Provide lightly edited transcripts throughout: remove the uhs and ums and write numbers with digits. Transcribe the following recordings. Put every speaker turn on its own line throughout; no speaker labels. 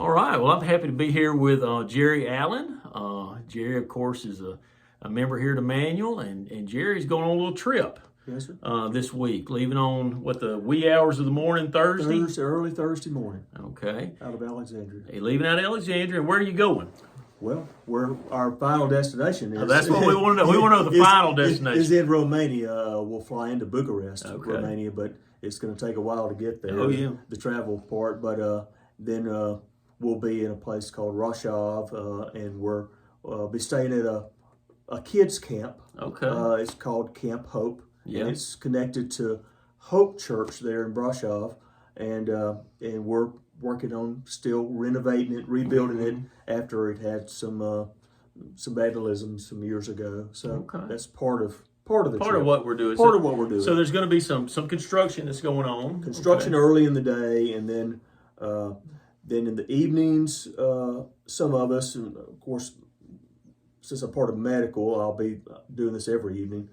All right. Well, I'm happy to be here with Jerry Allen. Jerry, of course, is a member here at Emmanuel, and Jerry's going on a little trip
Yes, sir.
This week, leaving on the wee hours of the morning Thursday?
Early Thursday morning.
Okay.
Out of Alexandria.
Hey, leaving out of Alexandria, and where are you going?
Well, where our final destination is.
That's what we want to know. We want to know the final destination.
Is in Romania. We'll fly into Bucharest,
Okay.
Romania, but it's going to take a while to get there.
Oh, yeah.
The travel part, but then we'll be in a place called Rashov, and we'll be staying at a kids camp.
Okay.
It's called Camp Hope.
Yeah.
And it's connected to Hope Church there in Brashov, and we're working on still renovating it, rebuilding it after it had some vandalism some years ago. So that's part of the trip.
Of what we're doing.
Part of what we're doing.
So there's going to be some construction that's going on.
Construction early in the day, and then in the evenings, some of us, and of course, since I'm part of medical, I'll be doing this every evening.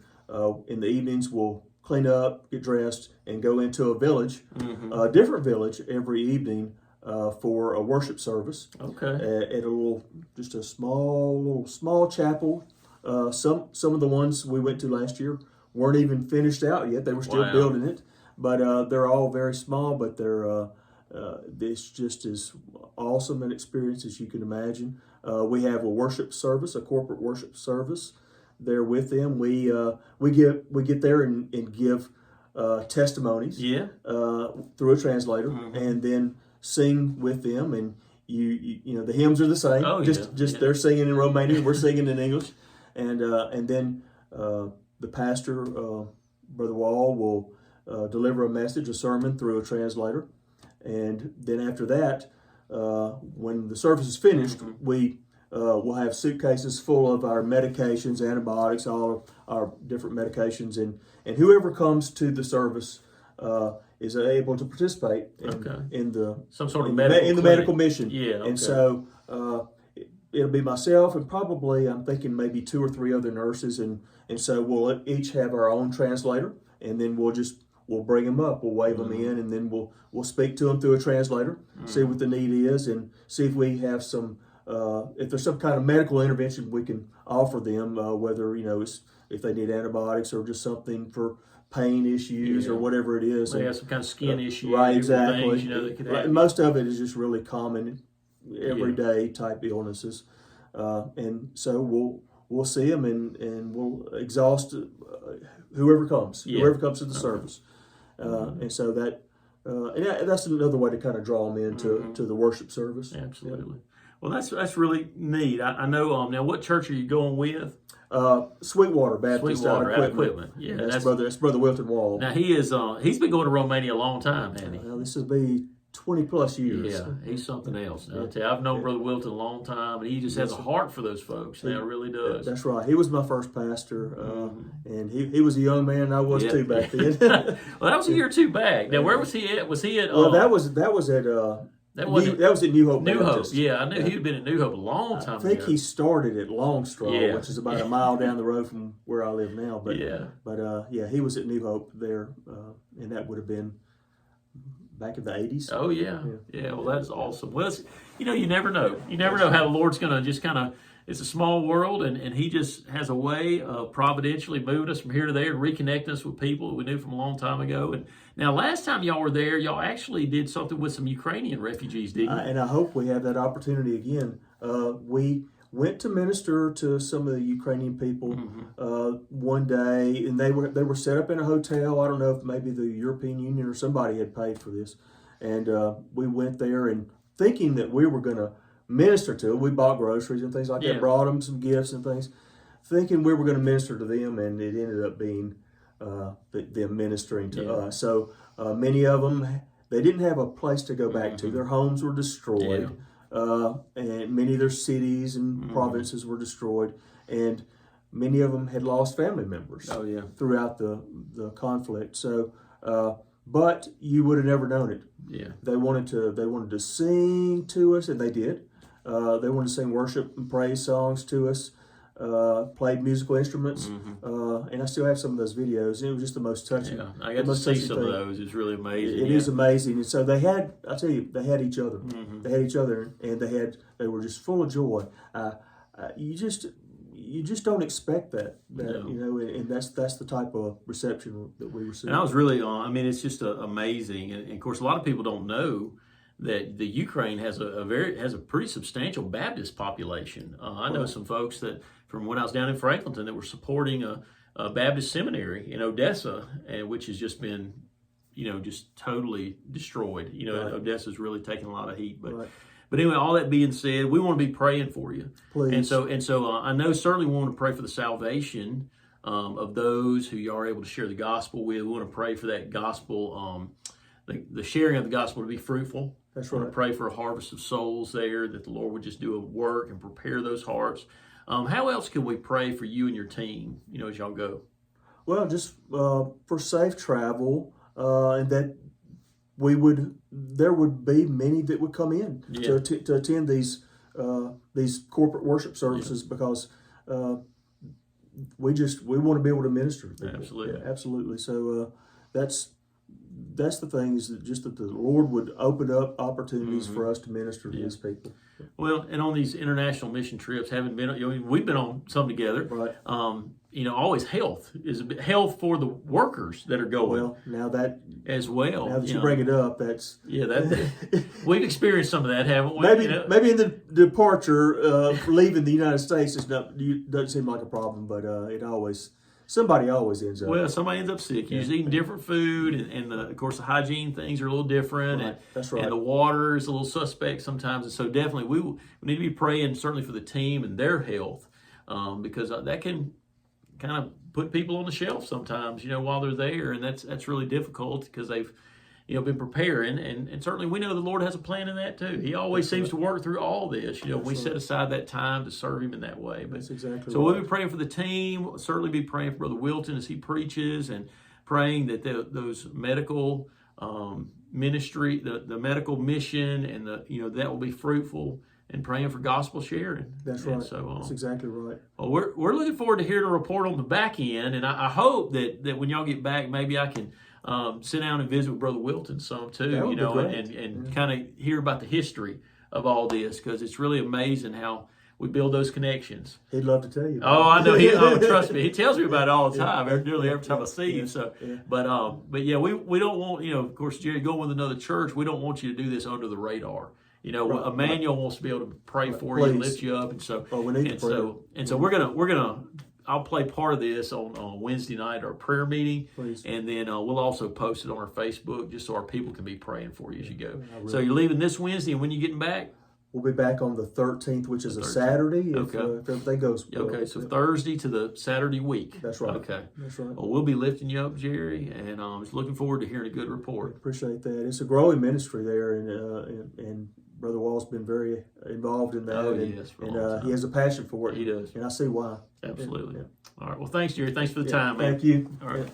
In the evenings, we'll clean up, get dressed, and go into a village, a different village every evening for a worship service.
Okay.
At a small chapel. Some of the ones we went to last year weren't even finished out yet. They were still building it, but they're all very small. But it's just as awesome an experience as you can imagine. We have a worship service, a corporate worship service there with them. We get there and give testimonies through a translator, and then sing with them. And you know the hymns are the same. They're singing in Romanian, we're singing in English, and then the pastor, Brother Wall, will deliver a message, a sermon through a translator, and then after that, when the service is finished, we'll have suitcases full of our medications, antibiotics, all of our different medications, and whoever comes to the service is able to participate in the
some sort of medical
medical mission.
Yeah, okay.
And so it'll be myself and probably I'm thinking maybe 2 or 3 other nurses, and so we'll each have our own translator, and then we'll bring them up, we'll wave them in, and then we'll speak to them through a translator, see what the need is, and see if we have some. If there's some kind of medical intervention we can offer them, whether if they need antibiotics or just something for pain issues or whatever it is.
They have some kind of skin issue.
Right, exactly.
Things, that could happen.
Most of it is just really common, everyday type illnesses, and so we'll see them and we'll exhaust whoever comes to the service, and so that's another way to kind of draw them into to the worship service.
Absolutely. Well, that's really neat. I know. Now, what church are you going with?
Sweetwater Baptist
Sweetwater
out of Equipment.
Yeah,
that's Brother Wilton Wall.
Now he's been going to Romania a long time, hasn't he?
This will be 20 plus years.
Yeah, he's something else. Now, I tell you, I've known Brother Wilton a long time, and he just has a heart for those folks. Now, really does.
That's right. He was my first pastor, and he was a young man, and I was too back then.
Well, that was a year or two back. Now, where was he at? Was he at?
Well, that was at. That was at New Hope
Hope,
Baptist.
yeah. I knew he'd been at New Hope a long time ago.
I think he started at Longstraw, which is about a mile down the road from where I live now. But he was at New Hope there, and that would have been back in the 80s.
Oh, yeah. Well, that's awesome. Well, you never know. You never know how the Lord's going to just kind of, it's a small world, and he just has a way of providentially moving us from here to there and reconnecting us with people that we knew from a long time ago. And now, last time y'all were there, y'all actually did something with some Ukrainian refugees, didn't you?
And I hope we have that opportunity again. We went to minister to some of the Ukrainian people one day, and they were set up in a hotel. I don't know if maybe the European Union or somebody had paid for this. And we went there and thinking that we were going to minister to them. We bought groceries and things like that, brought them some gifts and things, thinking we were going to minister to them, and it ended up being them ministering to us. So many of them, they didn't have a place to go back to. Their homes were destroyed, and many of their cities and provinces were destroyed, and many of them had lost family members throughout the conflict. So, but you would have never known it.
Yeah,
they wanted to sing to us, and they did. They wanted to sing worship and praise songs to us, played musical instruments,
Mm-hmm.
and I still have some of those videos. It was just the most touching.
Yeah, I got to see some of those. It's really amazing.
It is amazing. And so they had, I tell you, they had each other.
Mm-hmm.
They had each other, and they were just full of joy. You just don't expect that,
No.
you know, and that's the type of reception that we received.
And I was really, I mean, it's just amazing. And of course, a lot of people don't know that the Ukraine has a pretty substantial Baptist population. I know some folks that from when I was down in Franklinton that were supporting a Baptist seminary in Odessa, and which has just been, you know, just totally destroyed. You know, Odessa's really taken a lot of heat, but. But anyway, all that being said, we want to be praying for you.
Please.
And so I know certainly we want to pray for the salvation of those who you are able to share the gospel with. We want to pray for that gospel, the sharing of the gospel to be fruitful.
That's
We
right.
want to pray for a harvest of souls there, that the Lord would just do a work and prepare those hearts. How else can we pray for you and your team, you know, as y'all go?
Well, just for safe travel, and that there would be many that would come in to attend these corporate worship services because we want to be able to minister to people.
Absolutely.
Yeah, absolutely. So that's the thing, is that just that the Lord would open up opportunities for us to minister to these people.
Well, and on these international mission trips, we've been on some together.
Right.
You know, always health for the workers that are going.
Well, now that
you
bring it up, that's
we've experienced some of that, haven't we?
maybe
You know?
maybe in the departure, leaving the United States doesn't seem like a problem, but somebody always ends up.
Well, somebody ends up sick. You're eating different food, and of course the hygiene things are a little different,
Right. That's right.
and the water is a little suspect sometimes. And so definitely we need to be praying certainly for the team and their health, because that can kind of put people on the shelf sometimes, you know, while they're there, and that's really difficult because they've, you know, been preparing, and certainly we know the Lord has a plan in that too. He always seems to work through all this, you know. We set aside that time to serve Him in that way. But
that's exactly
so
right.
we'll be praying for the team. We'll certainly be praying for Brother Wilton as he preaches, and praying that those medical ministry, the medical mission, and that will be fruitful. And praying for gospel sharing.
That's
and
right.
So,
that's exactly right.
Well, we're looking forward to hearing a report on the back end, and I hope that when y'all get back, maybe I can sit down and visit with Brother Wilton some too,
That would be great.
and kind of hear about the history of all this, because it's really amazing how we build those connections.
He'd love to tell you.
Oh, I know. Trust me, he tells me about it all the time. Nearly every time I see him. So, but yeah, we don't want, you know. Of course, Jerry, going with another church, we don't want you to do this under the radar. You know, Emmanuel wants to be able to pray for you and lift you up, and so
we need to pray.
So we're gonna. I'll play part of this on Wednesday night, our prayer meeting,
Please.
and then we'll also post it on our Facebook just so our people can be praying for you as you go. So you're leaving this Wednesday, and when you getting back?
We'll be back on the 13th, which is a Saturday, if everything goes well.
Okay, so Thursday to the Saturday week.
That's right.
Okay.
That's right.
Well, we'll be lifting you up, Jerry, and just looking forward to hearing a good report.
Appreciate that. It's a growing ministry there, and Brother Wall's been very involved in that.
Oh,
and,
yes, for a
and
long time.
he has a passion for it.
He does.
And I see why.
Absolutely.
Yeah.
All right. Well, thanks, Jerry. Thanks for the time, man.
Thank you.
All right.